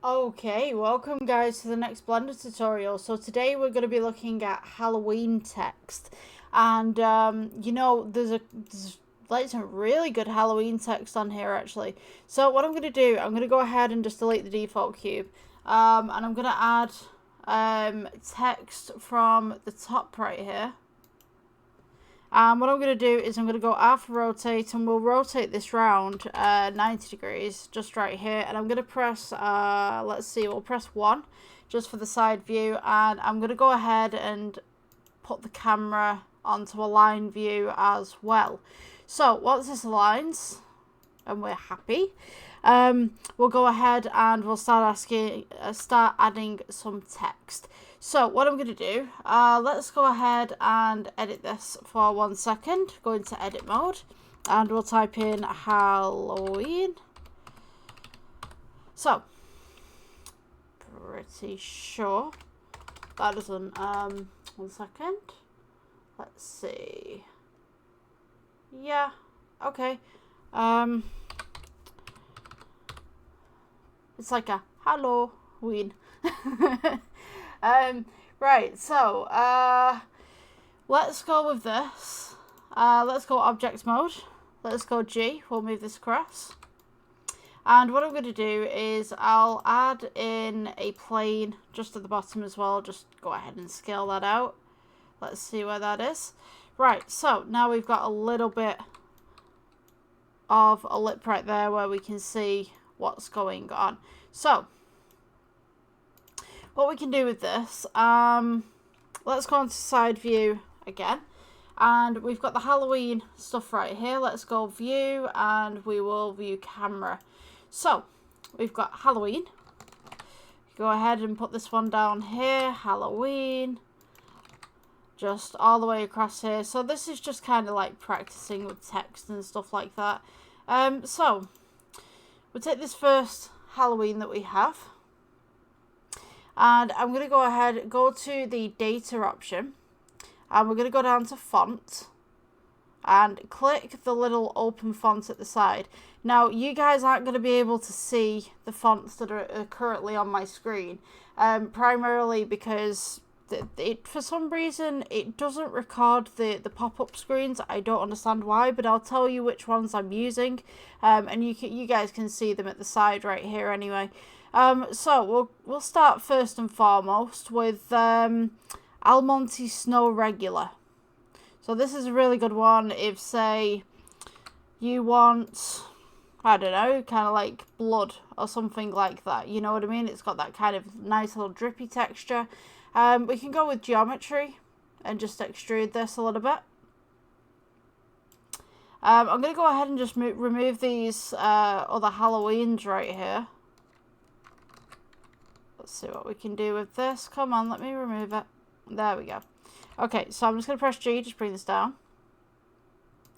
Okay, welcome guys to the next Blender tutorial. So today we're going to be looking at Halloween text. And there's like some really good Halloween text on here actually. So what I'm going to do, I'm going to go ahead and just delete the default cube. And I'm going to add text from the top right here. And what I'm going to do is I'm going to go alpha rotate, and we'll rotate this round 90 degrees just right here. And I'm going to press, let's see, we'll press 1 just for the side view. And I'm going to go ahead and put the camera onto a line view as well. So once this aligns and we're happy, we'll go ahead and we'll start adding some text. So what I'm going to do, let's go ahead and edit this for 1 second. Go into edit mode and we'll type in Halloween. So, pretty sure that doesn't, 1 second. Let's see. Yeah, okay. It's like a Halloween. Right, so, let's go with this. Let's go object mode. Let's go G. We'll move this across. And what I'm going to do is I'll add in a plane just at the bottom as well. Just go ahead and scale that out. Let's see where that is. Right, so now we've got a little bit of a lip right there where we can see what's going on. So, what we can do with this, let's go into side view again. And we've got the Halloween stuff right here. Let's go view and we will view camera. So, we've got Halloween. Go ahead and put this one down here, Halloween. Just all the way across here. So this is just kind of like practicing with text and stuff like that. So, we'll take this first Halloween that we have. And I'm going to go ahead, go to the data option. And we're going to go down to font. And click the little open font at the side. Now, you guys aren't going to be able to see the fonts that are currently on my screen. Primarily because for some reason, it doesn't record the pop-up screens. I don't understand why, but I'll tell you which ones I'm using. And you guys can see them at the side right here anyway. So we'll start first and foremost with Almonte Snow Regular. So this is a really good one if, say, you want, I don't know, kind of like blood or something like that. You know what I mean? It's got that kind of nice little drippy texture. We can go with geometry and just extrude this a little bit. I'm going to go ahead and just remove these other Halloweens right here. Let's see what we can do with this. Come on, let me remove it. There we go. Okay, so I'm just going to press G, just bring this down.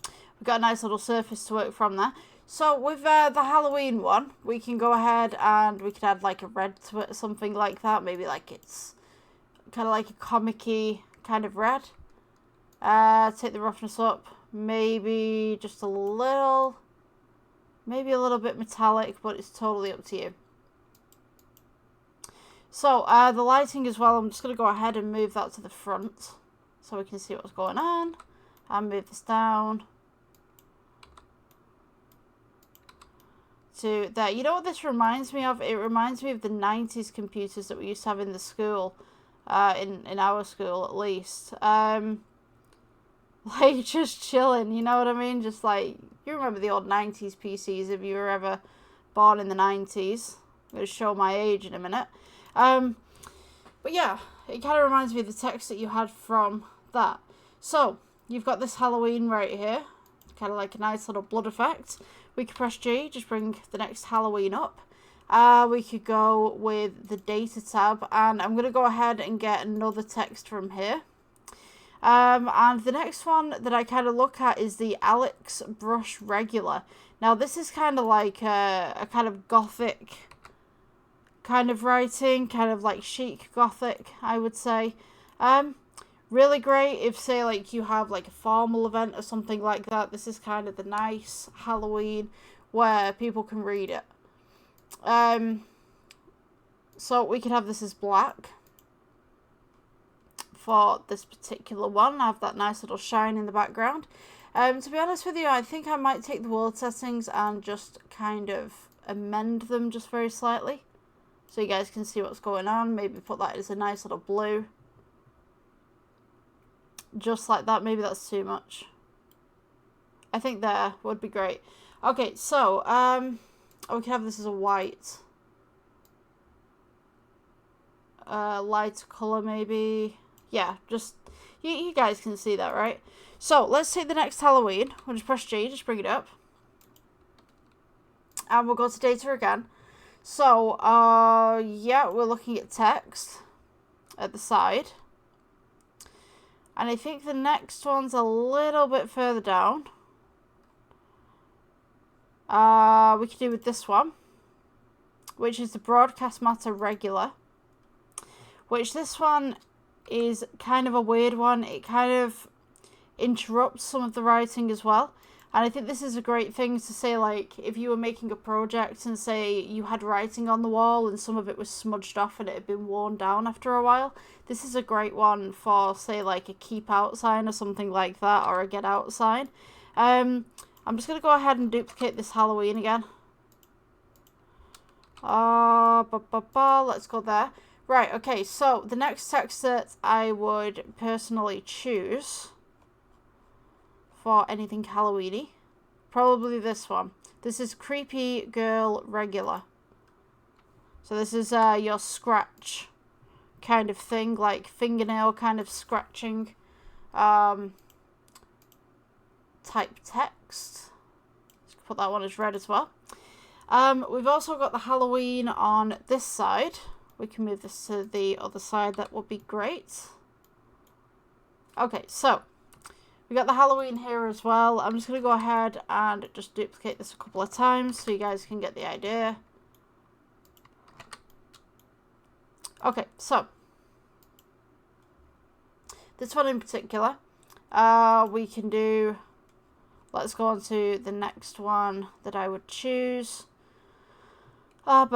We've got a nice little surface to work from there. So with the Halloween one, we can go ahead and we can add like a red to it or something like that. Maybe like it's kind of like a comic-y kind of red. Take the roughness up. Maybe just a little bit metallic, but it's totally up to you. So, the lighting as well, I'm just going to go ahead and move that to the front so we can see what's going on. And move this down to there. You know what this reminds me of? It reminds me of the 90s computers that we used to have in the school, in our school at least. Like, just chilling, you know what I mean? Just like, you remember the old 90s PCs if you were ever born in the 90s. I'm going to show my age in a minute. But yeah, it kind of reminds me of the text that you had from that. So, you've got this Halloween right here. Kind of like a nice little blood effect. We could press G, just bring the next Halloween up. We could go with the data tab. And I'm going to go ahead and get another text from here. And the next one that I kind of look at is the Alex Brush Regular. Now, this is kind of like a kind of gothic kind of writing, kind of like chic gothic, I would say. Really great if, say, like you have like a formal event or something like that. This is kind of the nice Halloween where people can read it. So we could have this as black for this particular one. I have that nice little shine in the background. To be honest with you, I think I might take the world settings and just kind of amend them just very slightly, so you guys can see what's going on. Maybe put that as a nice little blue. Just like that. Maybe that's too much. I think there would be great. Okay, so, we can have this as a white. Lighter colour maybe. Yeah, just, you guys can see that, right? So, let's take the next Halloween. We'll just press G, just bring it up. And we'll go to data again. So, yeah, we're looking at text at the side. And I think the next one's a little bit further down. We could do with this one, which is the broadcast matter regular. Which this one is kind of a weird one. It kind of interrupts some of the writing as well. And I think this is a great thing to say, like, if you were making a project and say you had writing on the wall and some of it was smudged off and it had been worn down after a while, this is a great one for, say, like a keep out sign or something like that, or a get out sign. I'm just going to go ahead and duplicate this Halloween again. Let's go there. Right, okay, so the next text that I would personally choose for anything Halloween-y, probably this one. This is Creepy Girl Regular. So this is your scratch kind of thing, like fingernail kind of scratching type text. Let's put that one as red as well. We've also got the Halloween on this side. We can move this to the other side. That would be great. Okay, so we got the Halloween here as well. I'm just going to go ahead and just duplicate this a couple of times so you guys can get the idea. Okay, so this one in particular, we can do, let's go on to the next one that I would choose. Where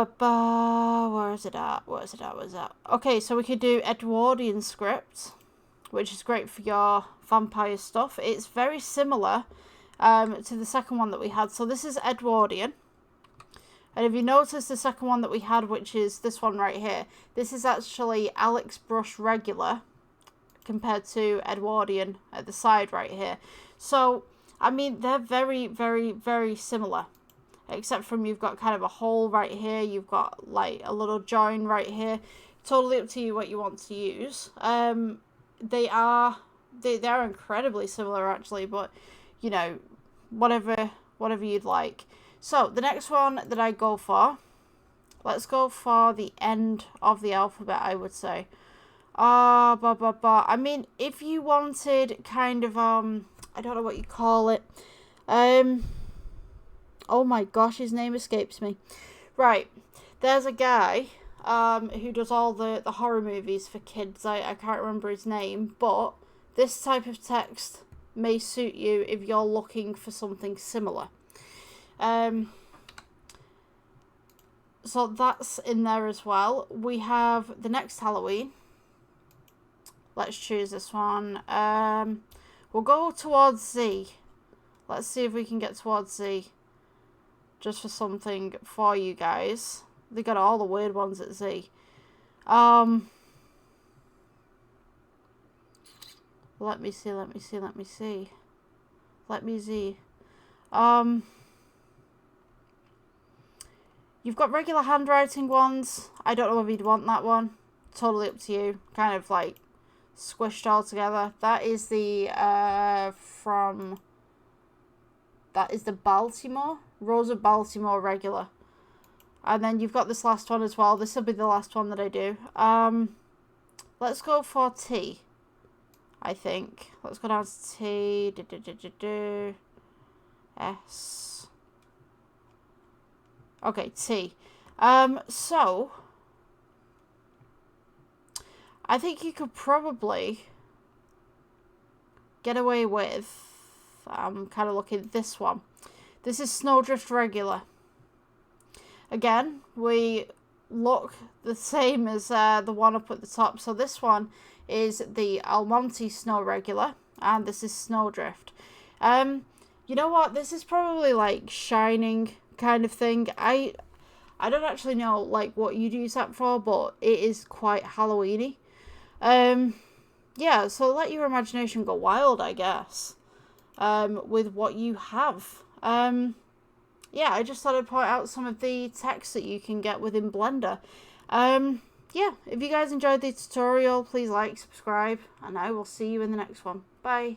is it at? Where is it at? Where is it at? Okay, so we could do Edwardian script, which is great for your vampire stuff. It's very similar to the second one that we had. So this is Edwardian. And if you notice the second one that we had, which is this one right here, this is actually Alex Brush regular compared to Edwardian at the side right here. So, I mean, they're very, very, very similar. Except from you've got kind of a hole right here. You've got like a little join right here. Totally up to you what you want to use. They are incredibly similar actually, but you know, whatever you'd like. So the next one that I go for, let's go for the end of the alphabet, I would say. I mean, if you wanted kind of I don't know what you call it. Oh my gosh, his name escapes me. Right, there's a guy who does all the horror movies for kids. I can't remember his name, but this type of text may suit you if you're looking for something similar. So that's in there as well. We have the next Halloween. Let's choose this one. We'll go towards Z. Let's see if we can get towards Z. Just for something for you guys. They got all the weird ones at Z. Let me see. Let me Z. You've got regular handwriting ones. I don't know if you'd want that one. Totally up to you. Kind of like squished all together. That is the that is the Baltimore. Rosa Baltimore regular. And then you've got this last one as well. This will be the last one that I do. Let's go for T, I think. Let's go down to T. S. Okay, T. So I think you could probably get away with, I'm kind of looking at this one. This is Snowdrift regular. Again, we look the same as the one up at the top. So this one is the Almonte Snow Regular, and this is Snowdrift. You know what? This is probably like shining kind of thing. I don't actually know like what you'd use that for, but it is quite Halloweeny. Yeah, so let your imagination go wild, I guess. With what you have. Yeah, I just thought I'd point out some of the text that you can get within Blender. Yeah, if you guys enjoyed the tutorial, please like, subscribe, and I will see you in the next one. Bye.